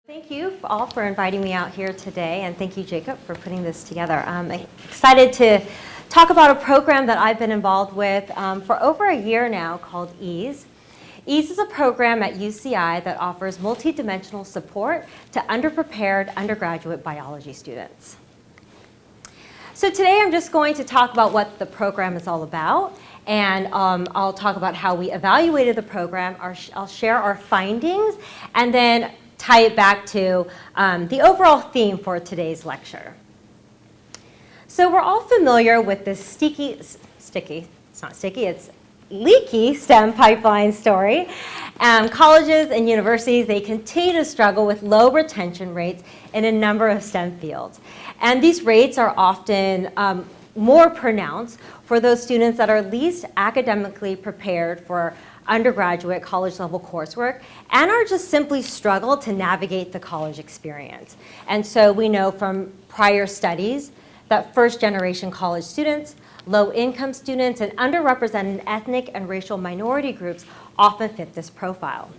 Thank you all for inviting me out here today, and thank you, Jacob, for putting this together. I'm excited to talk about a program that I've been involved with for over a year now called EASE. EASE is a program at UCI that offers multidimensional support to underprepared undergraduate biology students. So today I'm just going to talk about what the program is all about, and I'll talk about how we evaluated the program. I'll share our findings, and then tie it back to the overall theme for today's lecture. So we're all familiar with this it's leaky STEM pipeline story. Colleges and universities, they continue to struggle with low retention rates in a number of STEM fields. And these rates are often more pronounced for those students that are least academically prepared for undergraduate college-level coursework and are just simply struggle to navigate the college experience. And so we know from prior studies that first-generation college students, low-income students, and underrepresented ethnic and racial minority groups often fit this profile.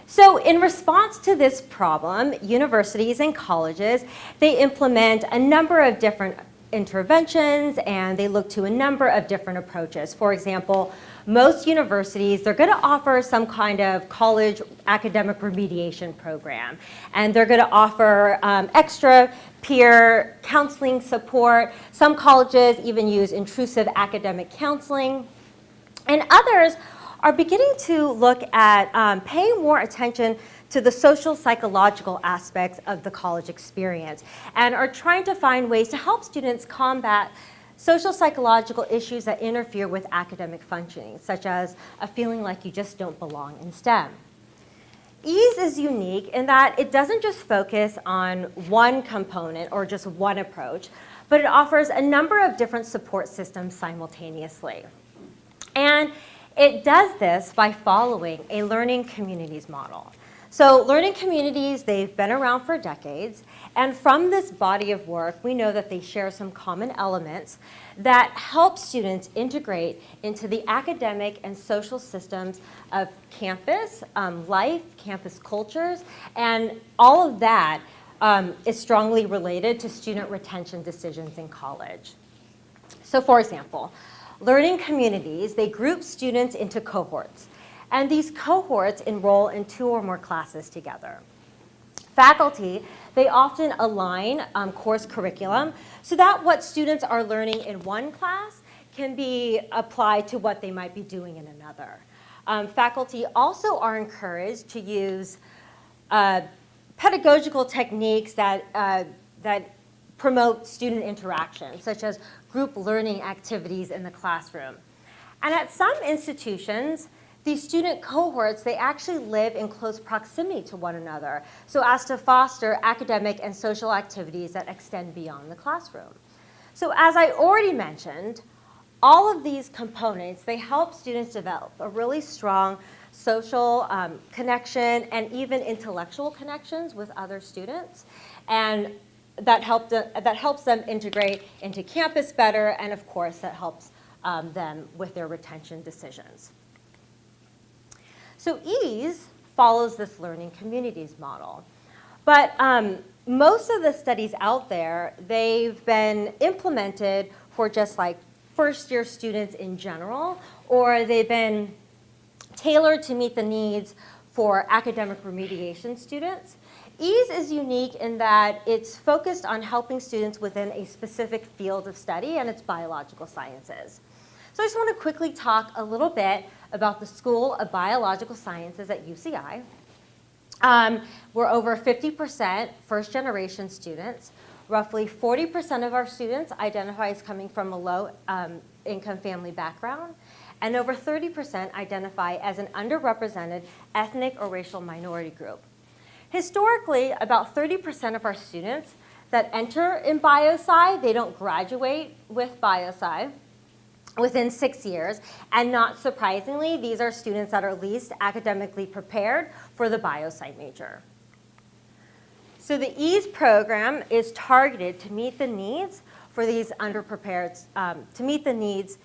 So in response to this problem, universities and colleges, they implement a number of different interventions, and they look to a number of different approaches. For example, most universities, they're going to offer some kind of college academic remediation program, and they're going to offer extra peer counseling support. Some colleges even use intrusive academic counseling, and others are beginning to look at paying more attention to the social psychological aspects of the college experience and are trying to find ways to help students combat social psychological issues that interfere with academic functioning, such as a feeling like you just don't belong in STEM. EASE is unique in that it doesn't just focus on one component or just one approach, but it offers a number of different support systems simultaneously. And it does this by following a learning communities model. So learning communities, they've been around for decades, and from this body of work, we know that they share some common elements that help students integrate into the academic and social systems of campus life, campus cultures, and all of that is strongly related to student retention decisions in college. So for example, learning communities, they group students into cohorts. And these cohorts enroll in 2 or more classes together. Faculty, they often align course curriculum so that what students are learning in one class can be applied to what they might be doing in another. Faculty also are encouraged to use pedagogical techniques that promote student interaction, such as group learning activities in the classroom. And at some institutions, these student cohorts, they actually live in close proximity to one another, so as to foster academic and social activities that extend beyond the classroom. So as I already mentioned, all of these components, they help students develop a really strong social connection and even intellectual connections with other students, and that helps them integrate into campus better, and of course that helps them with their retention decisions. So EASE follows this learning communities model. But most of the studies out there, they've been implemented for just like first-year students in general, or they've been tailored to meet the needs for academic remediation students. EASE is unique in that it's focused on helping students within a specific field of study, and it's biological sciences. So I just want to quickly talk a little bit about the School of Biological Sciences at UCI. We're over 50% first-generation students. Roughly 40% of our students identify as coming from a low-income family background, and over 30% identify as an underrepresented ethnic or racial minority group. Historically, about 30% of our students that enter in biosci, they don't graduate with biosci within 6 years, and not surprisingly, these are students that are least academically prepared for the biosci major. So the EASE program is targeted to meet the needs for these underprepared, to meet the needs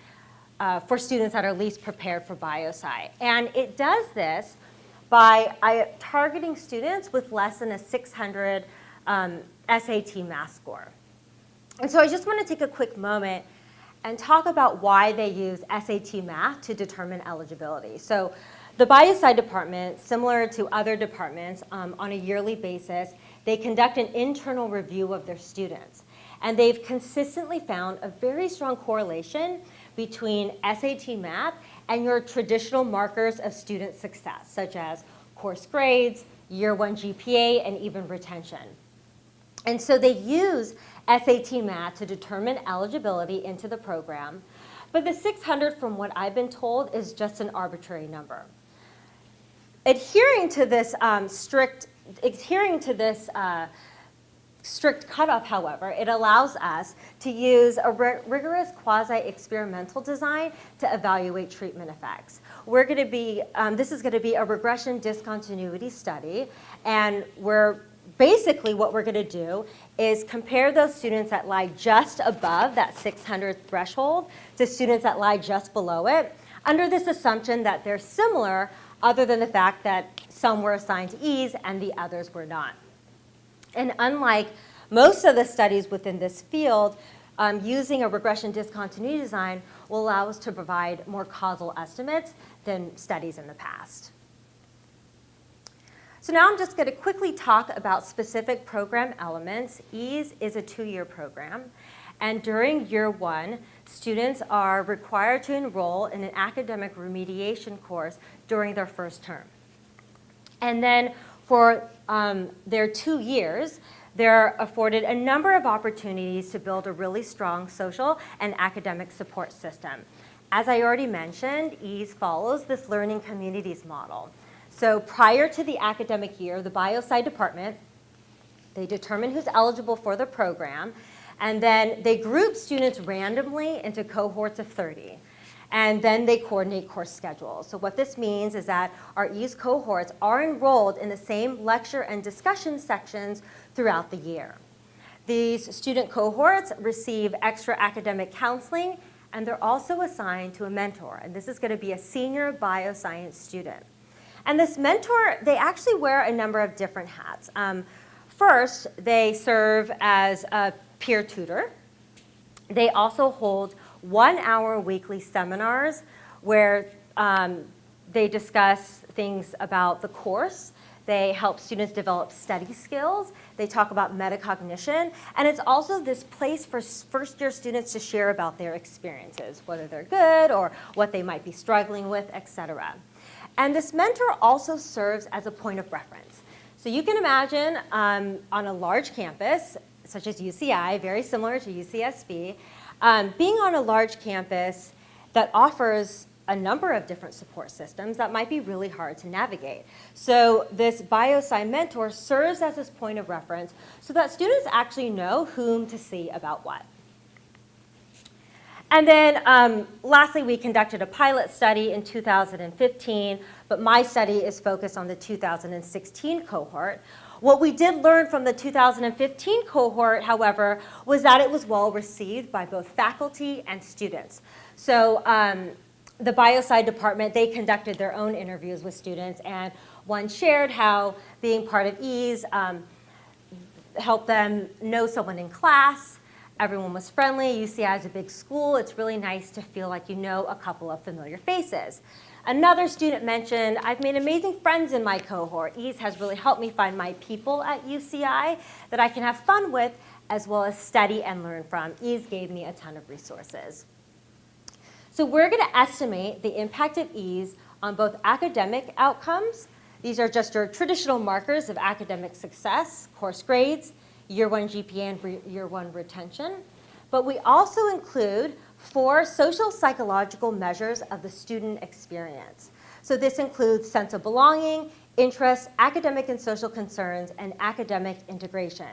for students that are least prepared for biosci. And it does this by targeting students with less than a 600 SAT math score. And so I just want to take a quick moment and talk about why they use SAT math to determine eligibility. So the biosci department, similar to other departments, on a yearly basis, they conduct an internal review of their students. And they've consistently found a very strong correlation between SAT math and your traditional markers of student success, such as course grades, year one GPA, and even retention. And so they use SAT math to determine eligibility into the program, but the 600, from what I've been told, is just an arbitrary number. Adhering to this strict cutoff, however, it allows us to use a rigorous quasi-experimental design to evaluate treatment effects. We're going to be, this is going to be a regression discontinuity study, and basically what we're going to do is compare those students that lie just above that 600 threshold to students that lie just below it, under this assumption that they're similar, other than the fact that some were assigned to E's and the others were not. And unlike most of the studies within this field, using a regression discontinuity design will allow us to provide more causal estimates than studies in the past. So now I'm just going to quickly talk about specific program elements. EASE is a 2-year program, and during year 1, students are required to enroll in an academic remediation course during their first term. And then for their 2 years, they're afforded a number of opportunities to build a really strong social and academic support system. As I already mentioned, EASE follows this learning communities model. So prior to the academic year, the biosci department, they determine who's eligible for the program, and then they group students randomly into cohorts of 30. And then they coordinate course schedules. So what this means is that our EASE cohorts are enrolled in the same lecture and discussion sections throughout the year. These student cohorts receive extra academic counseling, and they're also assigned to a mentor. And this is going to be a senior bioscience student. And this mentor, they actually wear a number of different hats. First, they serve as a peer tutor. They also hold 1-hour weekly seminars where they discuss things about the course. They help students develop study skills. They talk about metacognition. And it's also this place for first-year students to share about their experiences, whether they're good or what they might be struggling with, et cetera. And this mentor also serves as a point of reference. So you can imagine on a large campus, such as UCI, very similar to UCSB, being on a large campus that offers a number of different support systems that might be really hard to navigate. So this biosci mentor serves as this point of reference so that students actually know whom to see about what. And then lastly, we conducted a pilot study in 2015, but my study is focused on the 2016 cohort. What we did learn from the 2015 cohort, however, was that it was well received by both faculty and students. So the biosci department, they conducted their own interviews with students, and one shared how being part of EASE helped them know someone in class. Everyone was friendly. UCI is a big school. It's really nice to feel like you know a couple of familiar faces. Another student mentioned, I've made amazing friends in my cohort. EASE has really helped me find my people at UCI that I can have fun with as well as study and learn from. EASE gave me a ton of resources. So we're going to estimate the impact of EASE on both academic outcomes. These are just your traditional markers of academic success, course grades, year 1 GPA and year 1 retention. But we also include 4 social psychological measures of the student experience. So this includes sense of belonging, interest, academic and social concerns, and academic integration.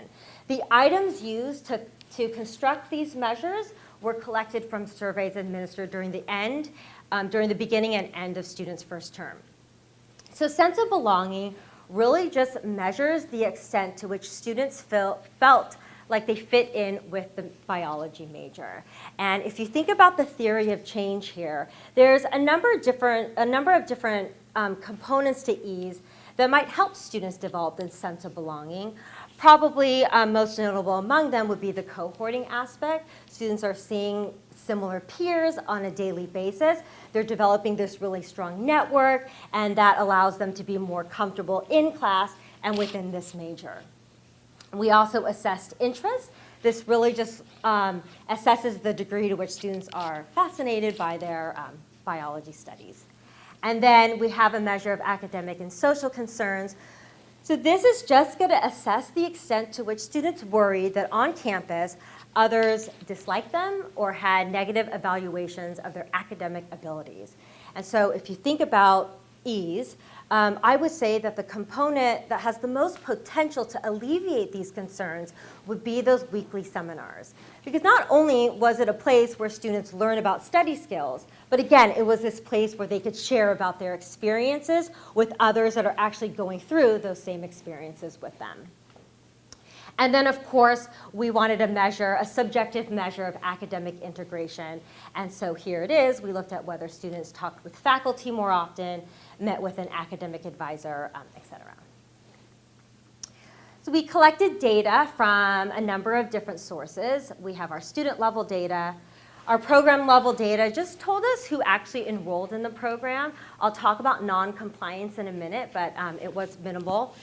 The items used to construct these measures were collected from surveys administered during the beginning and end of students' first term. So sense of belonging really just measures the extent to which students felt like they fit in with the biology major. And if you think about the theory of change here, there's a number of different components to ease that might help students develop this sense of belonging. Probably most notable among them would be the cohorting aspect. Students are seeing similar peers on a daily basis. They're developing this really strong network, and that allows them to be more comfortable in class and within this major. We also assessed interest. This really just assesses the degree to which students are fascinated by their biology studies. And then we have a measure of academic and social concerns. So this is just going to assess the extent to which students worry that on campus others disliked them or had negative evaluations of their academic abilities. And so if you think about ease, I would say that the component that has the most potential to alleviate these concerns would be those weekly seminars. Because not only was it a place where students learn about study skills, but again, it was this place where they could share about their experiences with others that are actually going through those same experiences with them. And then, of course, we wanted a subjective measure of academic integration. And so here it is. We looked at whether students talked with faculty more often, met with an academic advisor, et cetera. So we collected data from a number of different sources. We have our student level data. Our program level data just told us who actually enrolled in the program. I'll talk about non-compliance in a minute, but it was minimal.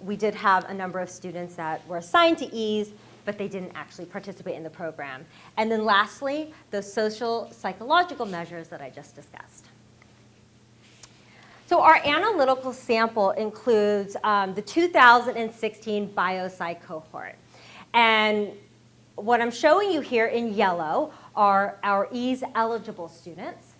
We did have a number of students that were assigned to ease, but they didn't actually participate in the program. And then lastly, those social psychological measures that I just discussed. So our analytical sample includes the 2016 biopsych cohort. And what I'm showing you here in yellow are our EASE eligible students.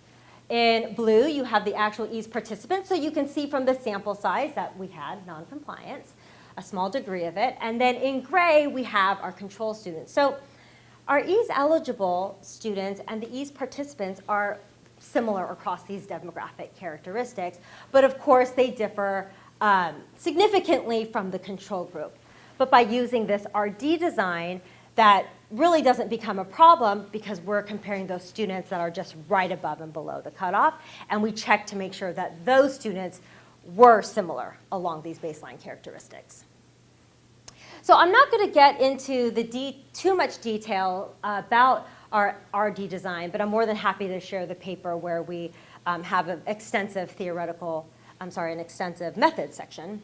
In blue, you have the actual EASE participants, so you can see from the sample size that we had non-compliance, a small degree of it. And then in gray, we have our control students. So our EASE eligible students and the EASE participants are similar across these demographic characteristics, but of course they differ significantly from the control group. But by using this RD design, that really doesn't become a problem because we're comparing those students that are just right above and below the cutoff, and we check to make sure that those students were similar along these baseline characteristics. So I'm not going to get into too much detail about our RD design, but I'm more than happy to share the paper where we have an extensive an extensive method section.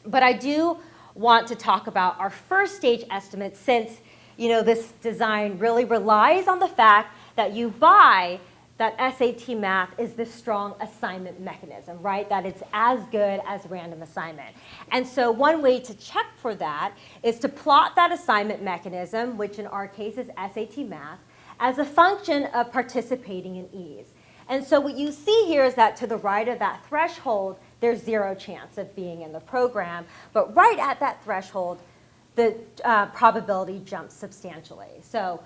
But I do want to talk about our first stage estimate, since this design really relies on the fact that you buy that SAT math is this strong assignment mechanism, right? That it's as good as random assignment. And so one way to check for that is to plot that assignment mechanism, which in our case is SAT math, as a function of participating in ease. And so what you see here is that to the right of that threshold, there's zero chance of being in the program. But right at that threshold, the probability jumps substantially. So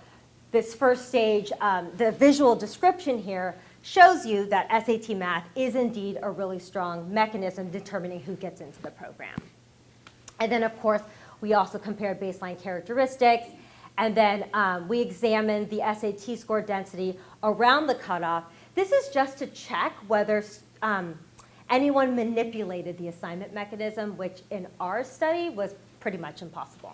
this first stage, the visual description here shows you that SAT math is indeed a really strong mechanism determining who gets into the program. And then, of course, we also compared baseline characteristics. And then we examined the SAT score density around the cutoff. This is just to check whether anyone manipulated the assignment mechanism, which in our study was pretty much impossible.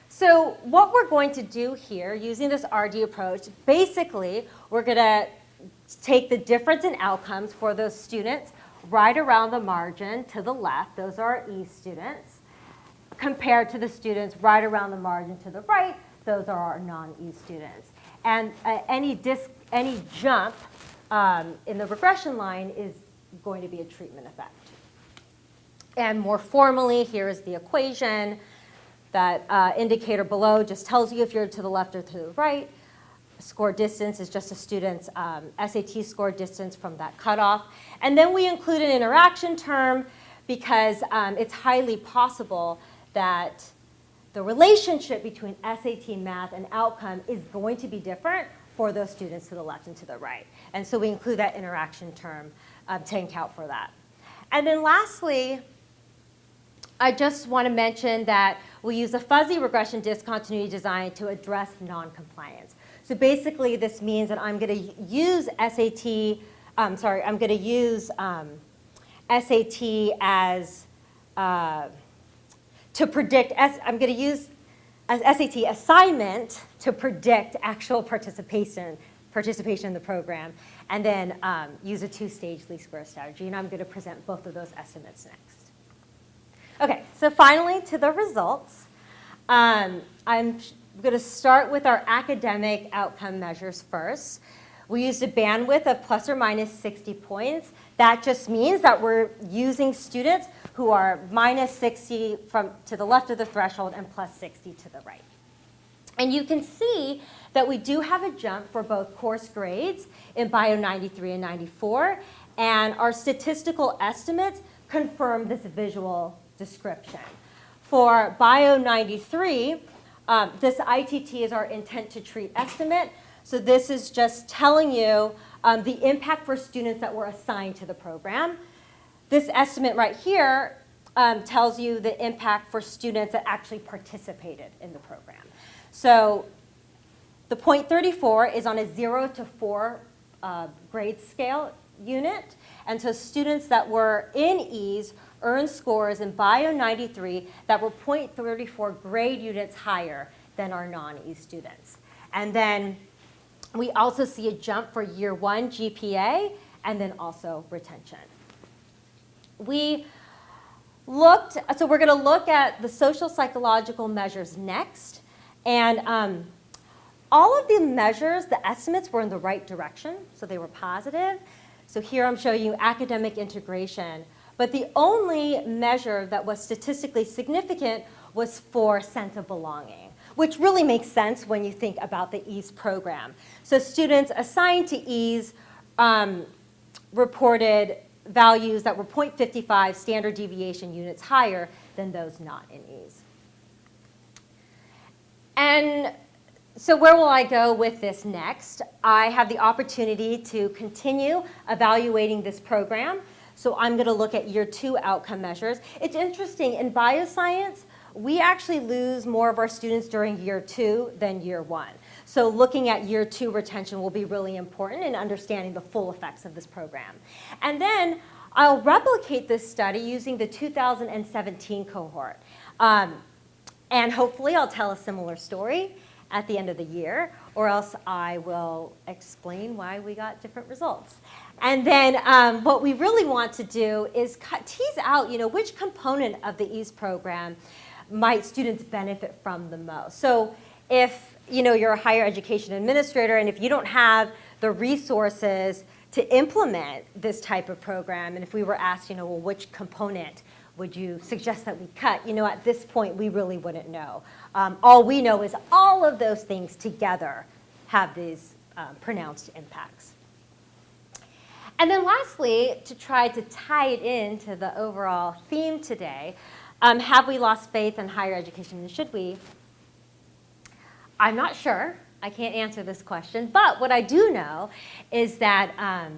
So what we're going to do here, using this RD approach, basically we're going to take the difference in outcomes for those students right around the margin to the left, those are our E students, compared to the students right around the margin to the right, those are our non-E students. And any jump in the regression line is going to be a treatment effect. And more formally, here is the equation. That indicator below just tells you if you're to the left or to the right. Score distance is just a student's SAT score distance from that cutoff. And then we include an interaction term because it's highly possible that the relationship between SAT math and outcome is going to be different for those students to the left and to the right. And so we include that interaction term to account for that. And then lastly, I just want to mention that we use a fuzzy regression discontinuity design to address non-compliance. So basically, this means that I'm going to use SAT I'm going to use SAT as, to predict, I'm going to use as SAT assignment to predict actual participation in the program, and then use a two-stage least square strategy. And I'm going to present both of those estimates next. Okay, so finally to the results. I'm going to start with our academic outcome measures first. We used a bandwidth of plus or minus 60 points. That just means that we're using students who are minus 60 to the left of the threshold and plus 60 to the right. And you can see that we do have a jump for both course grades in Bio 93 and 94, and our statistical estimates confirm this visual description. For Bio 93, this ITT is our intent to treat estimate. So this is just telling you the impact for students that were assigned to the program. This estimate right here tells you the impact for students that actually participated in the program. So the .34 is on a 0 to 4 grade scale unit. And so students that were in E's earned scores in Bio 93 that were .34 grade units higher than our non-E students. And then we also see a jump for year 1 GPA and then also retention. So we're going to look at the social psychological measures next. And all of the measures, the estimates were in the right direction, so they were positive. So here I'm showing you academic integration. But the only measure that was statistically significant was for sense of belonging, which really makes sense when you think about the EASE program. So students assigned to EASE reported values that were 0.55 standard deviation units higher than those not in EASE. And so where will I go with this next? I have the opportunity to continue evaluating this program. So I'm going to look at year 2 outcome measures. It's interesting, in bioscience, we actually lose more of our students during year 2 than year 1. So looking at year 2 retention will be really important in understanding the full effects of this program. And then I'll replicate this study using the 2017 cohort. And hopefully I'll tell a similar story at the end of the year, or else I will explain why we got different results. And then what we really want to do is tease out, which component of the EASE program might students benefit from the most. So if you're a higher education administrator and if you don't have the resources to implement this type of program, and if we were asked, well, which component would you suggest that we cut? At this point, we really wouldn't know. All we know is all of those things together have these pronounced impacts. And then lastly, to try to tie it into the overall theme today, have we lost faith in higher education, and should we? I'm not sure. I can't answer this question. But what I do know is that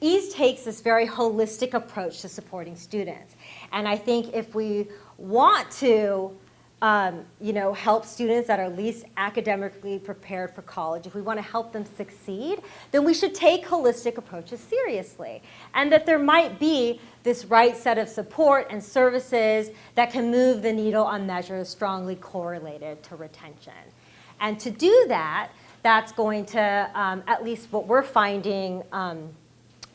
EASE takes this very holistic approach to supporting students. And I think if we want to help students that are least academically prepared for college, if we want to help them succeed, then we should take holistic approaches seriously. And that there might be this right set of support and services that can move the needle on measures strongly correlated to retention. And to do that, that's going to, at least what we're finding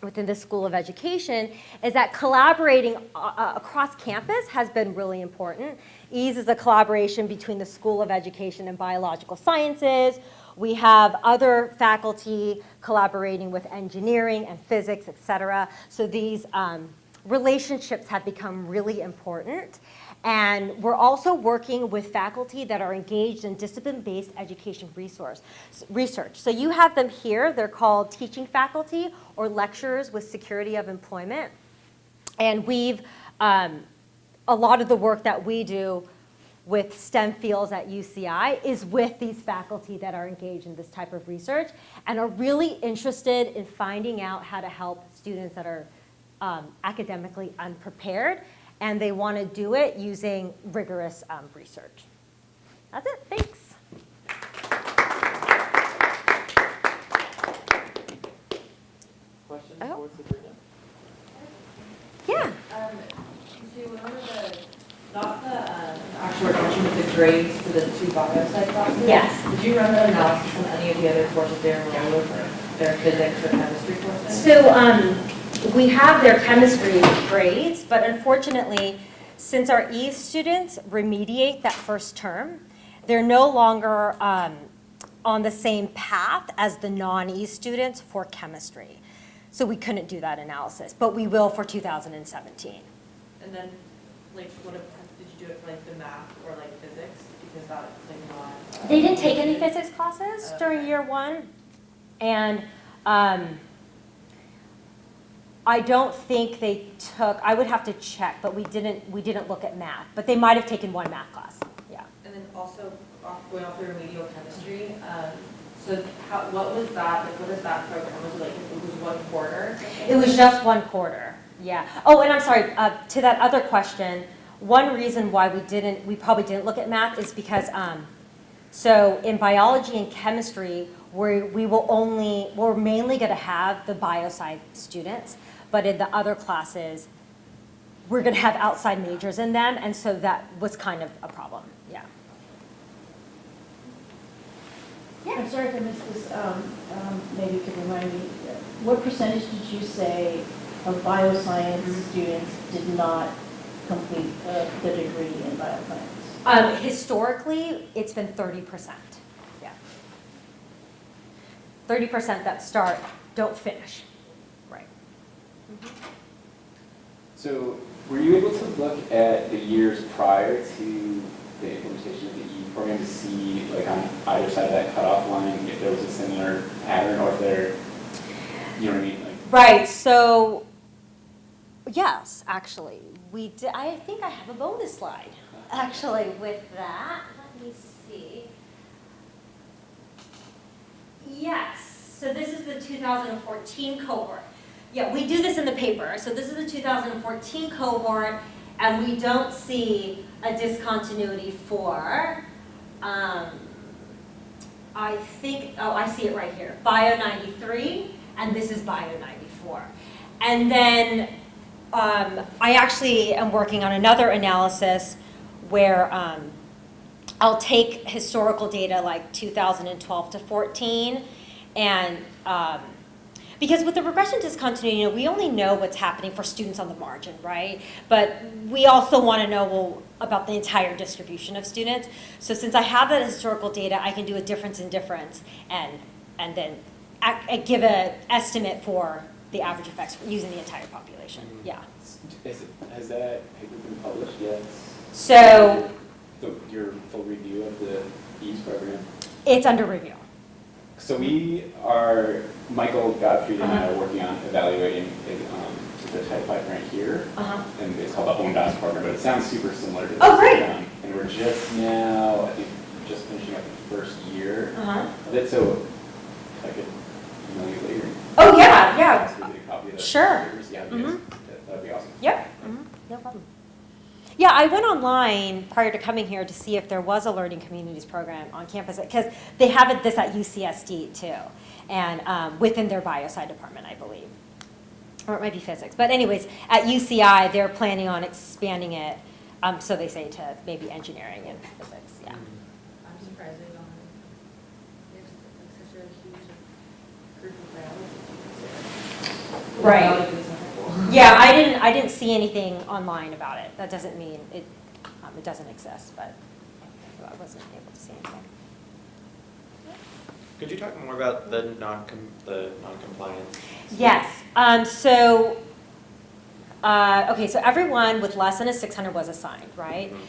within the School of Education, is that collaborating across campus has been really important. EASE is a collaboration between the School of Education and Biological Sciences. We have other faculty collaborating with engineering and physics, et cetera. So these relationships have become really important. And we're also working with faculty that are engaged in discipline-based education research. So you have them here. They're called teaching faculty or lecturers with security of employment. And we've, a lot of the work that we do with STEM fields at UCI is with these faculty that are engaged in this type of research and are really interested in finding out how to help students that are academically unprepared. And they want to do it using rigorous research. That's it. Thanks. Questions? question Oh. for Sabrina? Yeah. So one of the, not the actual retention, but the grades for the two bioscience classes? Yes. Did you run the analysis on any of the other courses they're enrolled with, like their physics or chemistry courses? So we have their chemistry grades, but unfortunately, since our E students remediate that first term, they're no longer on the same path as the non-E students for chemistry. So we couldn't do that analysis, but we will for 2017. And then, like, what, did you do it for like the math or like physics? Because that's like not. They didn't take any physics classes during year one, and I don't think they took, I would have to check, but we didn't look at math, but they might have taken one math class, yeah. And then also, going off the remedial chemistry, so what was that, like, what is that program? Was it like, it was 1 quarter? It was just 1 quarter, yeah. Oh, and I'm sorry, to that other question, one reason why we probably didn't look at math is because, so in biology and chemistry, we're mainly going to have the biosci students, but in the other classes, we're going to have outside majors in them, and so that was kind of a problem, yeah. I'm sorry if I missed this, maybe you could remind me, what percentage did you say of bioscience students did not complete the degree in bioscience? Historically, it's been 30%, yeah. 30% that start don't finish, right. So were you able to look at the years prior to the implementation of the E program to see, like, on either side of that cutoff line, if there was a similar pattern or if there, you know what I mean? Like, Right, so, yes, actually, we did, I think I have a bonus slide, actually, with that. Let me see. Yes, so this is the 2014 cohort. Yeah, we do this in the paper. So this is the 2014 cohort, and we don't see a discontinuity for, I think, oh, I see it right here, Bio 93, and this is Bio 94. And then I actually am working on another analysis where I'll take historical data like 2012 to 14, and because with the regression discontinuity, you know, we only know what's happening for students on the margin, right? But we also want to know, well, about the entire distribution of students. So since I have that historical data, I can do a difference in difference and then give an estimate for the average effects using the entire population. Yeah. has that paper been published yet? So Your full review of the EASE program? it's under review. So Michael Gottfried and I are working on evaluating the type pipeline here. And it's called the ONDAS program, but it sounds super similar to this. Oh, great. And we're just now, I think, just finishing up the first year of it, so if I could email you later. Oh, yeah. So we get a copy of the Sure. papers. Yeah, that'd be awesome. Yep. No problem. Yeah, I went online prior to coming here to see if there was a learning communities program on campus, because they have this at UCSD too, and within their biosci department, I believe. Or it might be physics. But anyways, at UCI, they're planning on expanding it, so they say, to maybe engineering and physics, yeah. I'm surprised they don't have, there's like such a huge group of biology. Right. Yeah, I didn't see anything online about it. That doesn't mean it doesn't exist, but I wasn't able to see anything. Could you talk more about the non-compliance? Yes. Okay, so everyone with less than a 600 was assigned, right? Mm-hmm.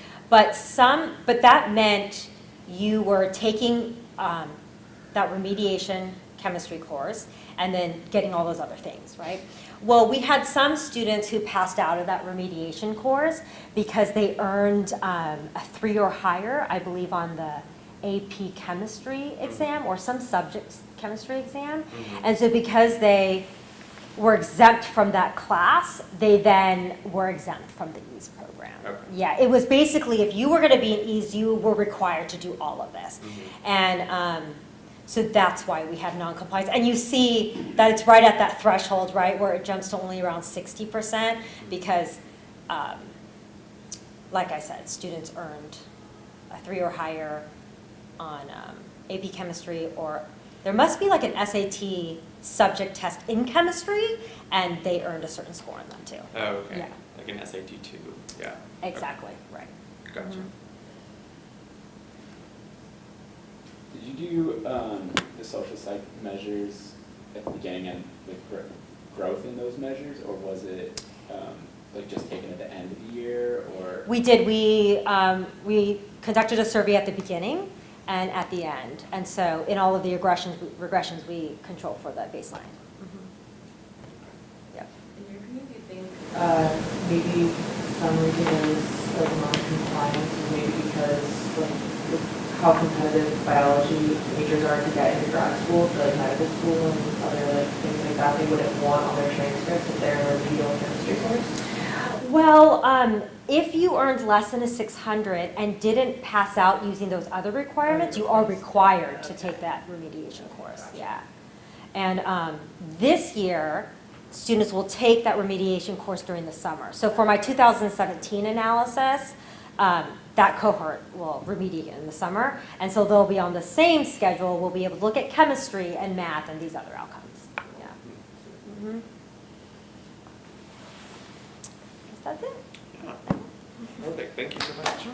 But that meant you were taking that remediation chemistry course and then getting all those other things, right? Well, we had some students who passed out of that remediation course because they earned a 3 or higher, I believe, on the AP chemistry exam or some subject chemistry exam. And so because they were exempt from that class, they then were exempt from the EASE program. Okay. Yeah, it was basically, if you were going to be in EASE, you were required to do all of this. And So that's why we have non-compliance. And you see that it's right at that threshold, right, where it jumps to only around 60% because, like I said, students earned a 3 or higher on AP chemistry, or there must be like an SAT subject test in chemistry, and they earned a certain score on that too. Oh, okay. Yeah. Like an SAT 2, yeah. Exactly, right. Gotcha. Mhm. Did you do the social psych measures at the beginning and with growth in those measures, or was it like just taken at the end of the year, or? We did. We conducted a survey at the beginning and at the end. And so in all of the regressions we control for the baseline. Yep. In your opinion, do you think maybe some reason is like non-compliance, or maybe because like with how competitive biology majors are to get into grad school, for like medical school and other like things like that, they wouldn't want on their transcripts if they're a remedial chemistry course? Well, if you earned less than a 600 and didn't pass out using those other requirements, you are required to take that remediation course, yeah. And this year, students will take that remediation course during the summer. So for my 2017 analysis, that cohort will remediate in the summer. And so they'll be on the same schedule. We'll be able to look at chemistry and math and these other outcomes, yeah. Mhm. That's it. Yeah. Perfect, thank you so much.